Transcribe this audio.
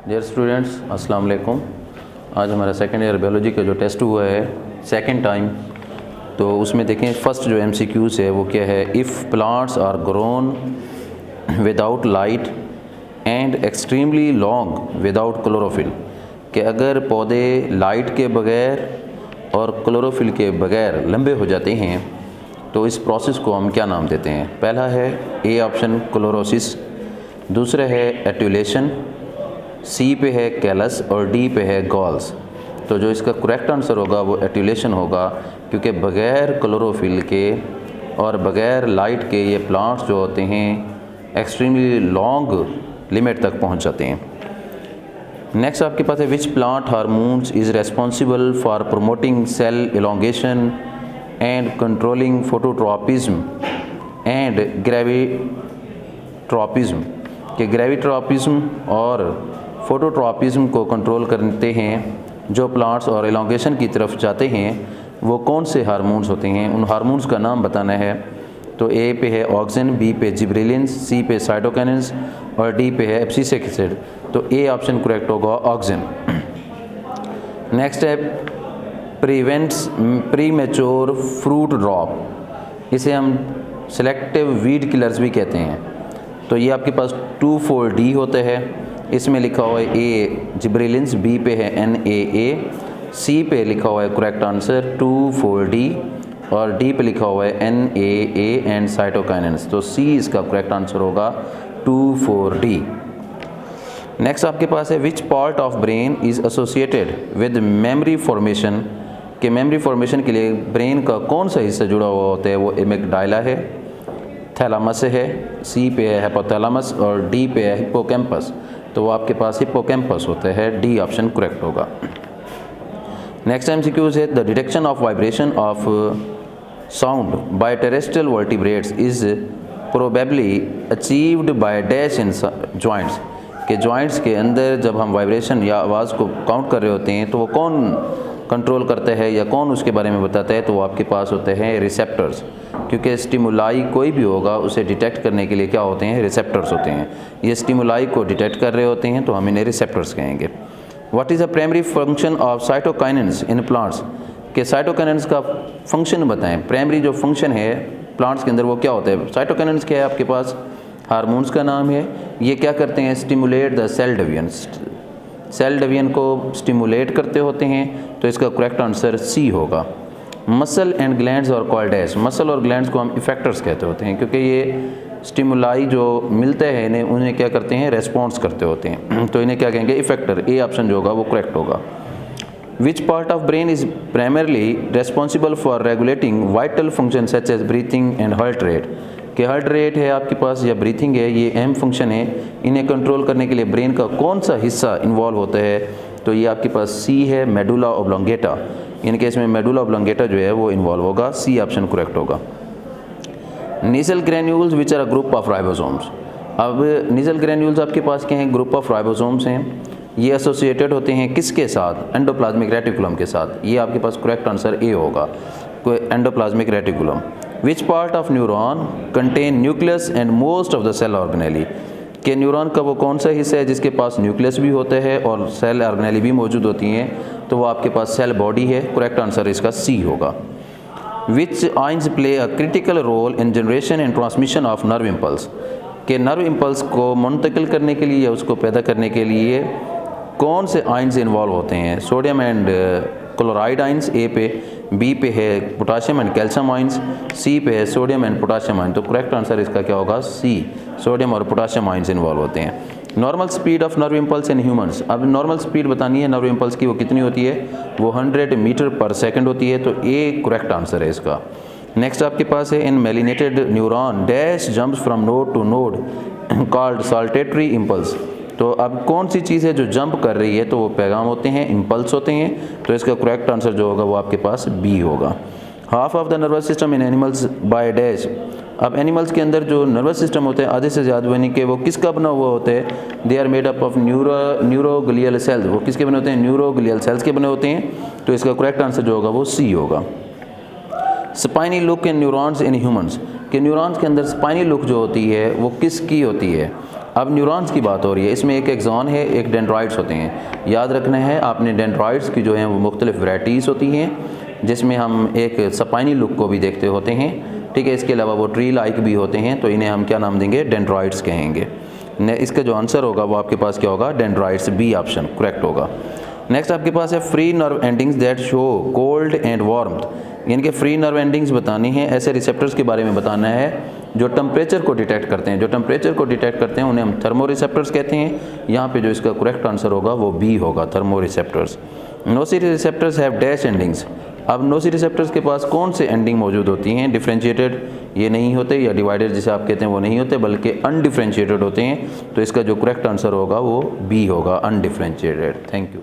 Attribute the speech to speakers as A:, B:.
A: Dear students, अस्सलाम वालेकुम। आज हमारा सेकेंड ईयर बायोलॉजी का जो टेस्ट हुआ है सेकेंड टाइम, तो उसमें देखें फर्स्ट जो MCQs है वो क्या है। If plants are grown without light and extremely long without chlorophyll, कि अगर पौधे लाइट के बगैर और क्लोरोफिल के बगैर लंबे हो जाते हैं तो इस प्रोसेस को हम क्या नाम देते हैं। पहला है ए ऑप्शन क्लोरोसिस, दूसरा है एट्यूलेशन, सी पे है कैलस और डी पे है गॉल्स। तो जो इसका करेक्ट आंसर होगा वो एट्यूलेशन होगा, क्योंकि बग़ैर क्लोरोफिल के और बग़ैर लाइट के ये प्लांट्स जो होते हैं एक्सट्रीमली लॉन्ग लिमिट तक पहुंच जाते हैं। नेक्स्ट आपके पास है which plant hormones is responsible for promoting cell elongation and controlling phototropism and gravitropism, कि ग्रेविट्रॉपिज्म और फोटोट्रॉपिज्म को कंट्रोल करते हैं जो प्लांट्स और इलोंगेशन की तरफ जाते हैं वो कौन से हार्मोन्स होते हैं। उन हार्मोन्स का नाम बताना है। तो ए पे है ऑक्सिन, बी पे जिब्रेलिन्स, सी पे साइटोकिनिन्स और डी पे है एब्सिसिक एसिड। तो ए ऑप्शन करेक्ट होगा ऑक्सिन। नेक्स्ट है प्रिवेंट्स प्रीमेच्योर फ्रूट ड्रॉप, इसे हम सेलेक्टिव वीड किलर्स भी कहते हैं। तो ये आपके पास 2,4-D होता है। इसमें लिखा हुआ है ए जिब्रेलिन्स, बी पे है NAA, सी पे लिखा हुआ है करेक्ट आंसर 2,4-D और डी पे लिखा हुआ है NAA एंड साइटोकाइनेंस। तो सी इसका करेक्ट आंसर होगा 2,4-D। नेक्स्ट आपके पास है विच part of brain is associated with memory formation, के मेमोरी फॉर्मेशन के लिए ब्रेन का कौन सा हिस्सा जुड़ा हुआ होता है। वो एमिगडाइला है, थैलामस है, सी पे है हाइपोथैलेमस और डी पे है हिप्पोकैम्पस। तो वो आपके पास हिप्पोकैम्पस होता है, डी ऑप्शन करेक्ट होगा। नेक्स्ट MCQs है the detection of vibration of sound bye terrestrial vertebrates is probably achieved by dash in joints, के जॉइंट्स के अंदर जब हम वाइब्रेशन या आवाज़ को काउंट कर रहे होते हैं तो वो कौन कंट्रोल करता है या कौन उसके बारे में बताता है। तो वो आपके पास होते हैं रिसेप्टर्स, क्योंकि स्टिमुलाई कोई भी होगा उसे डिटेक्ट करने के लिए क्या होते हैं, रिसेप्टर्स होते हैं। ये स्टिमुलाई को डिटेक्ट कर रहे होते हैं तो हम इन्हें रिसेप्टर्स कहेंगे। What is the primary function of cytokinins in plants, के साइटोकाइनेंस का फंक्शन बताएं। प्राइमरी जो फंक्शन है प्लांट्स के अंदर वो क्या होता है। साइटोकाइनेंस क्या है आपके पास, हार्मोन्स का नाम है। ये क्या करते हैं, stimulate the cell division, cell division को स्टिमुलेट करते होते हैं। तो इसका करेक्ट आंसर सी होगा। मसल एंड ग्लैंड्स और कॉल्डेस, मसल और ग्लैंड्स को हम इफेक्टर्स कहते होते हैं, क्योंकि ये स्टिमुलाई जो मिलते हैं इन्हें उन्हें क्या करते हैं, रेस्पॉन्स करते होते हैं। तो इन्हें क्या कहेंगे, इफेक्टर। ए ऑप्शन जो होगा वो करेक्ट होगा। Which part of brain is primarily responsible for regulating vital function such as breathing and heart rate, कि हार्ट रेट है आपके पास या ब्रीथिंग है, ये अहम फंक्शन है। इन्हें कंट्रोल करने के लिए ब्रेन का कौन सा हिस्सा इन्वॉल्व होता है। तो ये आपके पास सी है मेडुला ऑब्लोंगेटा। इन केस में मेडुला ऑब्लोंगेटा जो है वो इन्वॉल्व होगा, सी ऑप्शन करेक्ट होगा। Nissl granules which are a group of ribosomes, अब नीजल ग्रैन्यूल्स आपके पास क्या हैं, ग्रुप ऑफ राइबोसोम्स हैं। ये एसोसिएटेड होते हैं किसके साथ, एंडोप्लाज्मिक रेटिकुलम के साथ। ये आपके पास करेक्ट आंसर ए होगा, endoplasmic reticulum. Which part of neuron contain nucleus and most of the cell organelle, के न्यूरॉन का वो कौन सा हिस्सा है जिसके पास न्यूक्लियस भी होता है और सेल ऑर्गेनेली भी मौजूद होती हैं। तो वो आपके पास सेल बॉडी है, करेक्ट आंसर इसका सी होगा। Which ions play a critical role in generation and transmission of nerve impulse, के नर्व इम्पल्स को मुंतकिल करने के लिए या उसको पैदा करने के लिए कौन से आइंस इन्वॉल्व होते हैं। सोडियम एंड क्लोराइड आइंस ए पे, बी पे है पोटाशियम एंड कैल्शियम आइंस, सी पे है सोडियम एंड पोटाशियम आइंस। तो करेक्ट आंसर इसका क्या होगा, सी, सोडियम और पोटाशियम आइंस इन्वॉल्व होते हैं। Normal speed of nerve impulse in humans, अब नॉर्मल स्पीड बतानी है नर्व इम्पल्स की, वो कितनी होती है, वो 100 मीटर पर सेकंड होती है। तो ए करेक्ट आंसर है इसका। नेक्स्ट आपके पास है in myelinated neuron dash jumps from node to node called saltatory impulse. तो अब कौन सी चीज़ है जो जंप कर रही है, तो वो पैगाम होते हैं, इम्पल्स होते हैं। तो इसका करेक्ट आंसर जो होगा वो आपके पास बी होगा। Half of the nervous system in animals by dash, अब एनिमल्स के अंदर जो नर्वस सिस्टम होते हैं आधे से ज़्यादा बने के वो किसका बना हुआ होता है, they are made up of neuroglial cells, वो किसके बने होते हैं, न्यूरोग्लियल सेल्स के बने होते हैं। तो इसका करेक्ट आंसर जो होगा वो सी होगा। Spiny look in neurons in humans, कि न्यूरॉन्स के अंदर स्पाइनी लुक जो होती है वो किसकी होती है, अब न्यूरॉन्स की बात हो रही है, इसमें एक एक्सॉन है, एक डेंड्राइट्स होते हैं। याद रखना है आपने, डेंड्राइट्स की जो हैं वो मुख्तलिफ वैराइटीज़ होती हैं, जिसमें हम एक स्पाइनी लुक को भी देखते होते हैं, ठीक है। इसके अलावा वो ट्री लाइक भी होते हैं, तो इन्हें हम क्या नाम देंगे, डेंड्राइट्स कहेंगे। इसका जो आंसर होगा वो आपके पास क्या होगा, डेंड्राइट्स, बी ऑप्शन करेक्ट होगा। नेक्स्ट आपके पास है free nerve endings that show cold and warmth, यानी कि फ्री नर्व एंडिंग्स बतानी है, ऐसे रिसेप्टर्स के बारे में बताना है जो टेम्परेचर को डिटेक्ट करते हैं। जो टेम्परेचर को डिटेक्ट करते हैं उन्हें हम थर्मो रिसेप्टर्स कहते हैं। यहाँ पे जो इसका करेक्ट आंसर होगा वो बी होगा, thermoreceptors. Nociceptors have dash endings. अब नोसी रिसेप्टर्स के पास कौन से एंडिंग मौजूद होती हैं, डिफरेंशिएटेड ये नहीं होते, या डिवाइडेड जिसे आप कहते हैं वो नहीं होते, बल्कि अनडिफरेंशिएटेड होते हैं। तो इसका जो करेक्ट आंसर होगा वो बी होगा, अनडिफरेंशिएटेड। Thank you.